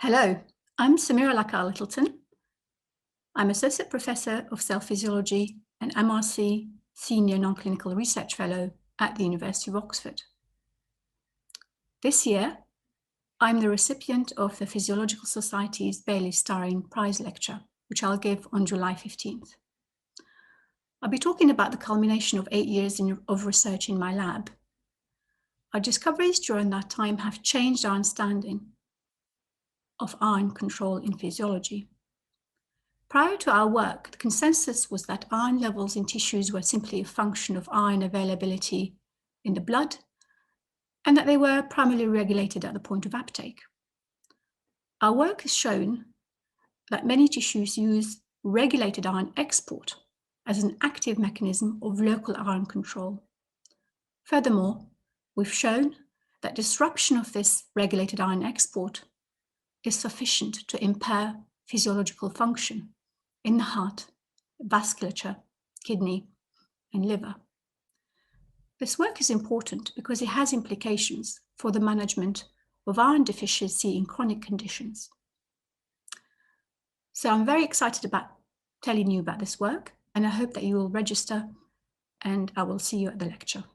Hello, I'm Samira Lakhal-Littleton. I'm Associate Professor of Cell Physiology and MRC Senior Non-Clinical Research Fellow at the University of Oxford. This year, I'm the recipient of the Physiological Society's Bayliss Starling Prize Lecture, which I'll give on July 15th. I'll be talking about the culmination of 8 years of research in my lab. Our discoveries during that time have changed our understanding of iron control in physiology. Prior to our work, the consensus was that iron levels in tissues were simply a function of iron availability in the blood, and that they were primarily regulated at the point of uptake. Our work has shown that many tissues use regulated iron export as an active mechanism of local iron control. Furthermore, we've shown that disruption of this regulated iron export is sufficient to impair physiological function in the heart, vasculature, kidney, and liver. This work is important because it has implications for the management of iron deficiency in chronic conditions. So I'm very excited about telling you about this work, and I hope that you will register, and I will see you at the lecture.